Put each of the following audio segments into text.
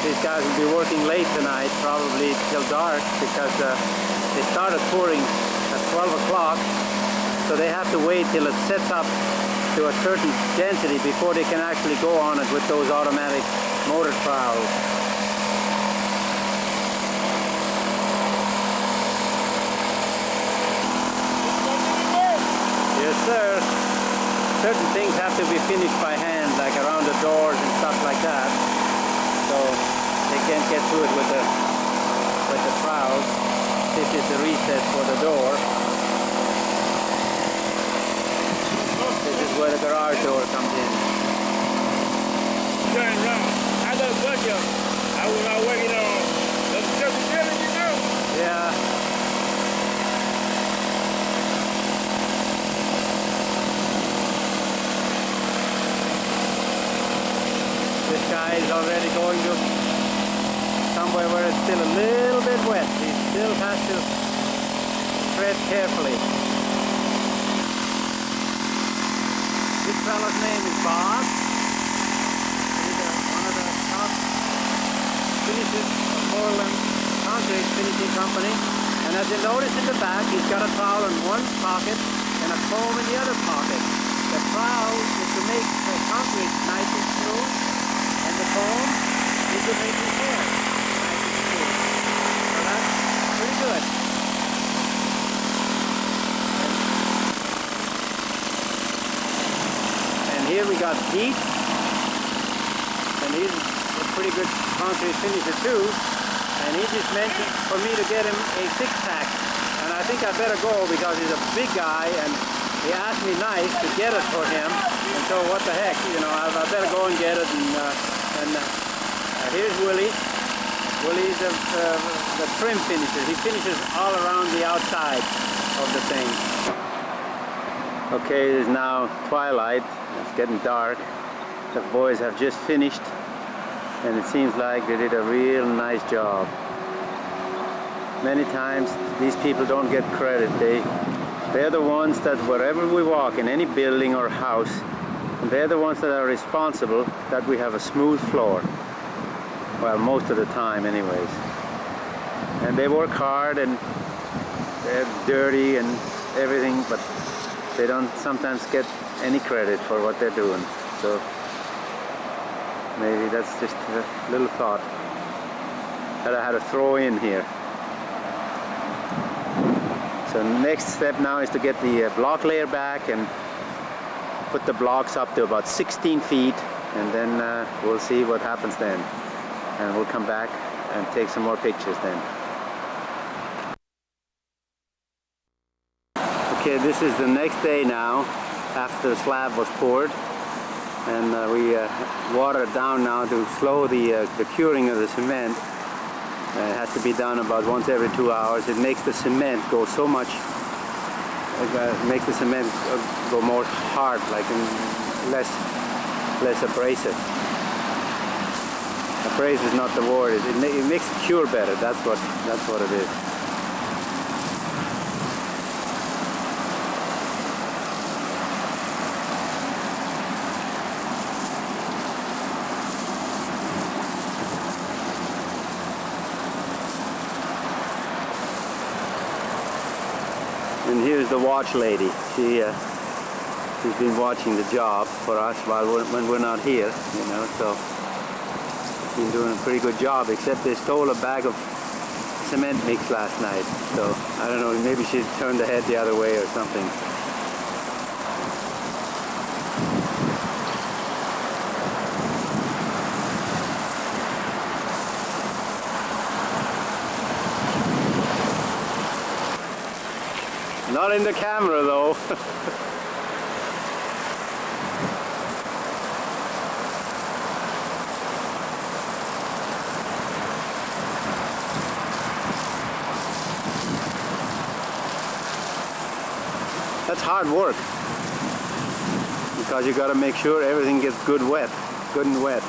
these guys will be working late tonight, probably till dark, because they started pouring at 12 o'clock, so they have to wait till it sets up to a certain density before they can actually go on it with those automatic motor trowels. Yes, sir. Certain things have to be finished by hand, like around the doors and stuff like that. So they can't get to it with the trowel. This is the recess for the door. This is where the garage door comes in. Turn around. I love budget. I was out working on the building, you know? Yeah. This guy is already going to somewhere where it's still a little bit wet. He still has to tread carefully. This fellow's name is Bob. He's one of the top finishers of Portland Concrete Finishing Company. And as you notice in the back, he's got a trowel in one pocket and a comb in the other pocket. The trowel is to make the concrete nice and smooth, and the comb is to make his hair nice and smooth. So that's pretty good. And here we got Pete, and he's a pretty good concrete finisher too. And he just mentioned for me to get him a six-pack, and I think I better go because he's a big guy, and he asked me nice to get it for him. And so what the heck, you know, I better go and get it. And here's Willie. Willie's the trim finisher. He finishes all around the outside of the thing. Okay, it is now twilight. It's getting dark. The boys have just finished, and it seems like they did a real nice job. Many times these people don't get credit. They're the ones that wherever we walk in any building or house, they're the ones that are responsible that we have a smooth floor. Well, most of the time anyways. And they work hard and they're dirty and everything, but they don't sometimes get any credit for what they're doing. So maybe that's just a little thought that I had to throw in here. So next step now is to get the block layer back and put the blocks up to about 16 feet, and then we'll see what happens then. And we'll come back and take some more pictures then. Okay, this is the next day now after the slab was poured. And we water it down now to slow the curing of the cement. It has to be done about once every 2 hours. It makes the cement go so much, it makes the cement go more hard, like less abrasive. Abrasive is not the word. It makes it cure better. That's what it is. And here's the watch lady. She's been watching the job for us when we're not here, you know. So she's been doing a pretty good job. Except they stole a bag of cement mix last night. So I don't know. Maybe she turned the head the other way or something. Not in the camera though. That's hard work because you got to make sure everything gets good and wet.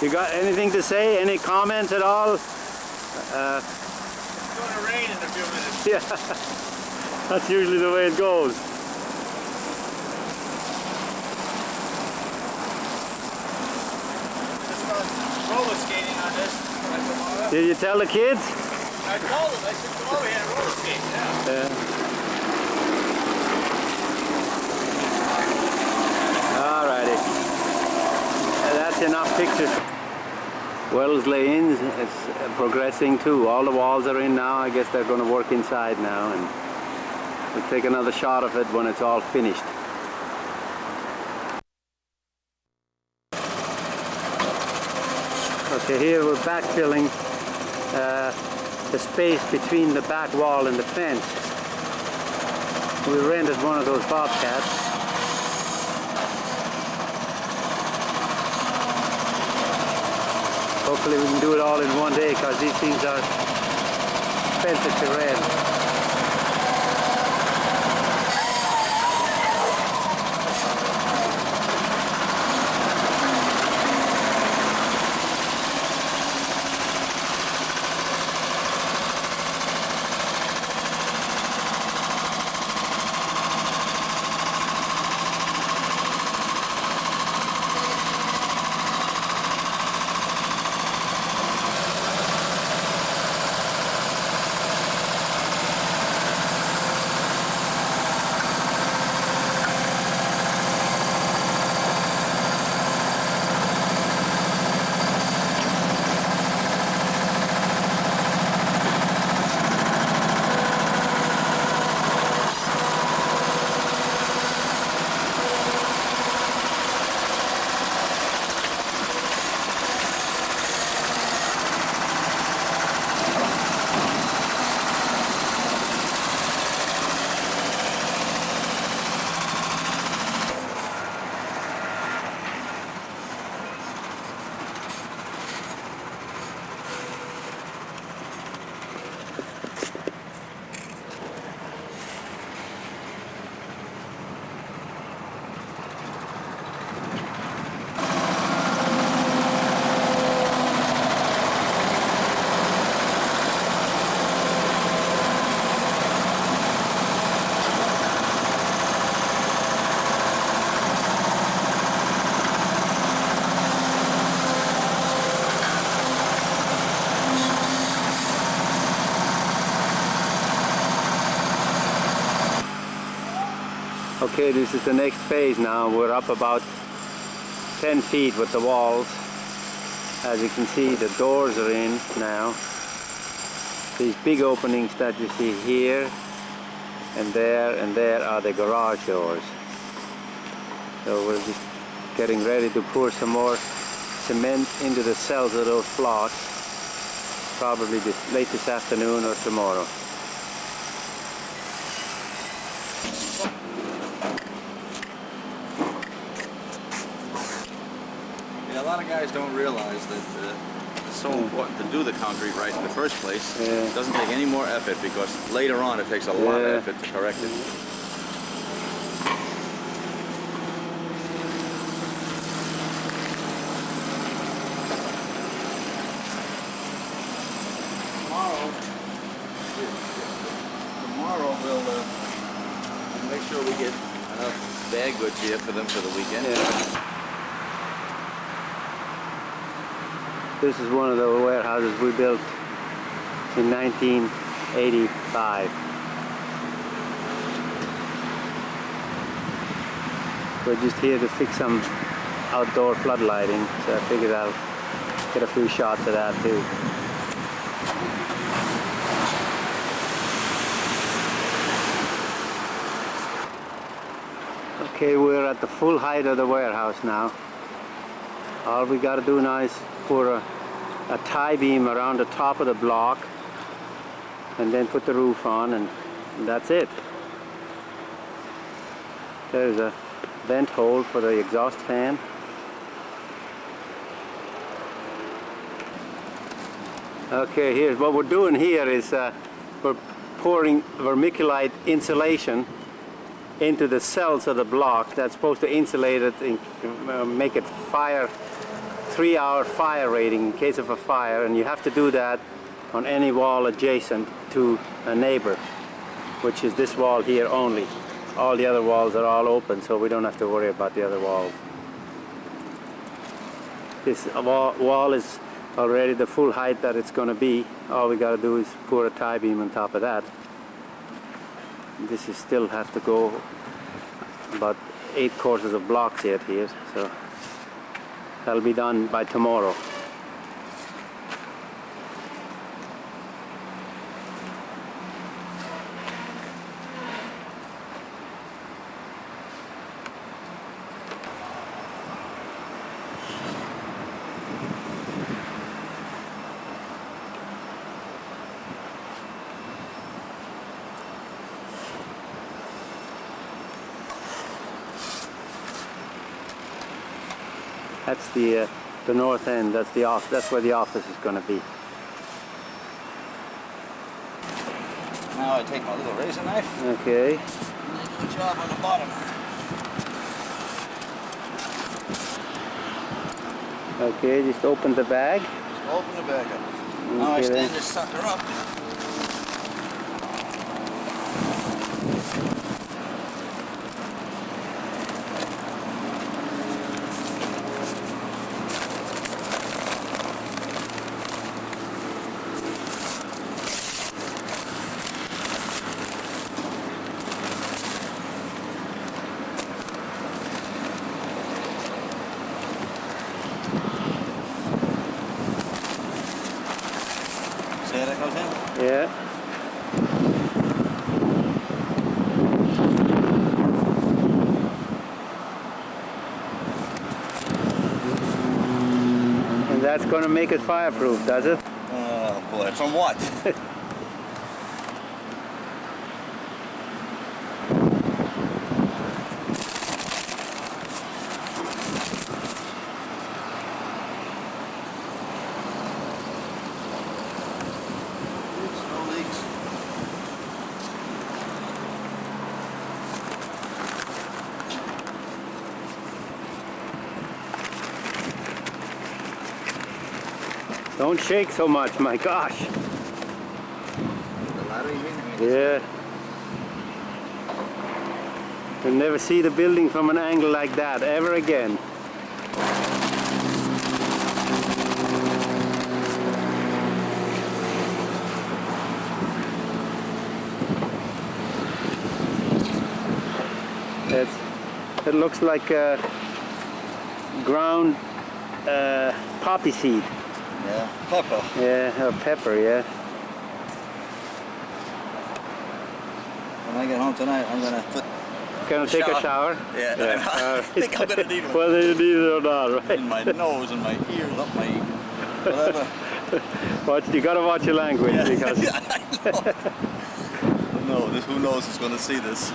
You got anything to say? Any comments at all? It's going to rain in a few minutes. Yeah, that's usually the way it goes. Just roller skating on this. Did you tell the kids? I told them, I said, come over here and roller skate. Yeah. Alrighty. That's enough pictures. Wellesley Inn is progressing too. All the walls are in now. I guess they're going to work inside now, and we'll take another shot of it when it's all finished. Okay, here we're backfilling the space between the back wall and the fence. We rented one of those bobcats. Hopefully we can do it all in one day, because these things are expensive to rent. Okay, this is the next phase now. We're up about 10 feet with the walls. As you can see, the doors are in now. These big openings that you see here and there are the garage doors. So we're just getting ready to pour some more cement into the cells of those blocks, probably late this afternoon or tomorrow. A lot of guys don't realize that it's so important to do the concrete right in the first place. Yeah. It doesn't take any more effort, because later on it takes a lot of effort to correct it. Tomorrow we'll make sure we get enough bag goods here for them for the weekend. Yeah. This is one of the warehouses we built in 1985. We're just here to fix some outdoor floodlighting, so I figured I'll get a few shots of that too. Okay, we're at the full height of the warehouse now. All we got to do now is pour a tie beam around the top of the block and then put the roof on, and that's it. There's a vent hole for the exhaust fan. Okay, here's what we're doing here is we're pouring vermiculite insulation into the cells of the block. That's supposed to insulate it and make it fire 3-hour fire rating in case of a fire, and you have to do that on any wall adjacent to a neighbor, which is this wall here only. All the other walls are all open, so we don't have to worry about the other walls. This wall is already the full height that it's going to be. All we got to do is pour a tie beam on top of that. This is still have to go about 8 courses of blocks yet here, so that'll be done by tomorrow. That's the north end. That's the off. That's where the office is going to be. Now I take my little razor knife. Okay. And I do a job on the bottom. Okay, just open the bag. Just open the bag up. Now I stand this sucker up. See how that goes in? Yeah. And that's going to make it fireproof, does it? Oh boy, from what? Don't shake so much, my gosh. The ladder, you mean? Yeah. You'll never see the building from an angle like that ever again. It looks like ground poppy seed. Yeah, pepper. Yeah, or pepper, yeah. When I get home tonight, I'm gonna put. Gonna take a shower? Yeah, Yeah. I think I'm gonna need one. Whether you need it or not, right? In my nose and my ears, up my whatever. But you gotta watch your language, Yeah. because I know. No, who knows who's gonna see this?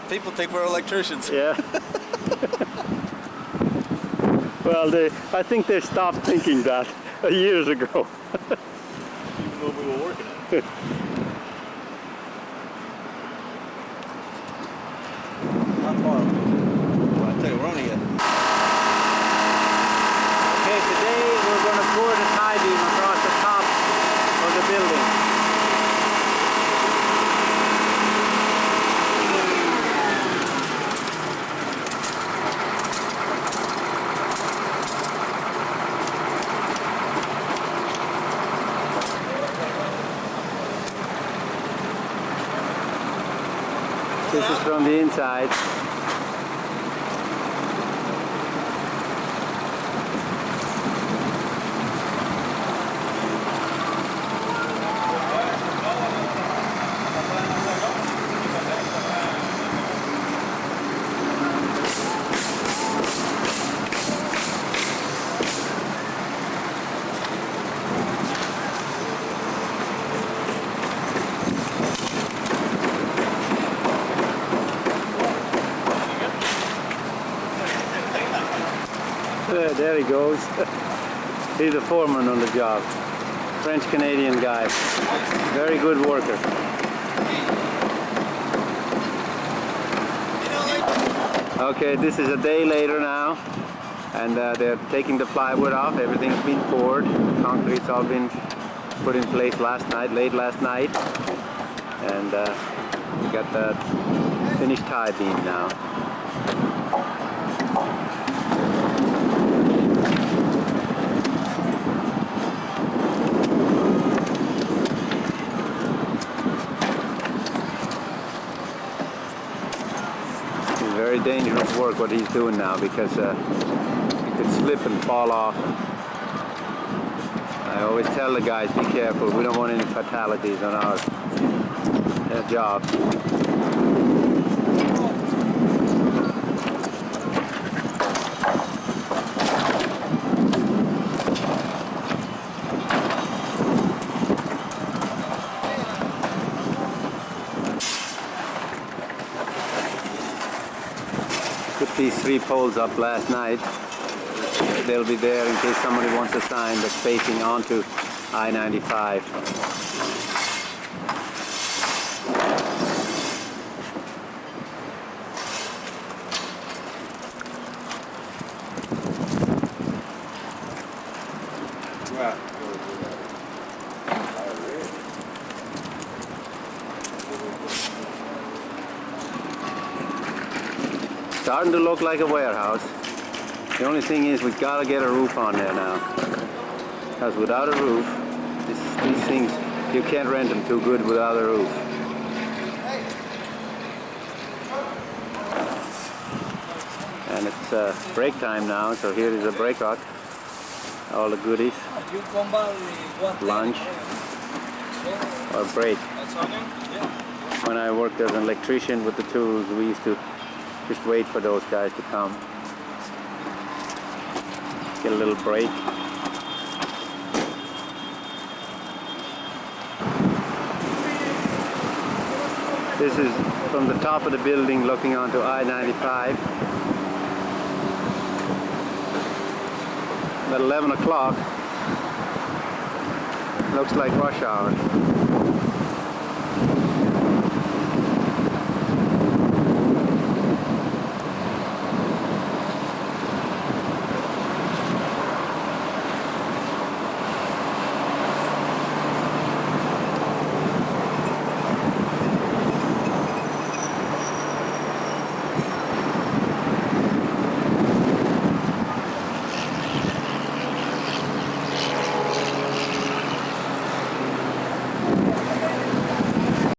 People think we're electricians. yeah. Well, I think they stopped thinking that years ago. Even though we were working on it. Not far. Well, I tell you, we're only at. Okay, today we're going to pour the tie beam across the top of the building. This is from the inside. There he goes. He's the foreman on the job. French-Canadian guy. Very good worker. Okay, this is a day later now, and they're taking the plywood off. Everything's been poured. Concrete's all been put in place late last night, and we got the finished tie beam now. Very dangerous work what he's doing now, because he could slip and fall off. I always tell the guys, be careful, we don't want any fatalities on our job. 3 poles up last night. They'll be there in case somebody wants a sign that's facing onto I-95. Starting to look like a warehouse. The only thing is we've got to get a roof on there now, because without a roof, these things, you can't rent them too good without a roof. And it's break time now, so here is a breakout. All the goodies, lunch or break. When I worked as an electrician with the tools, we used to just wait for those guys to come. Get a little break. This is from the top of the building looking onto I-95. At 11 o'clock. Looks like rush hour.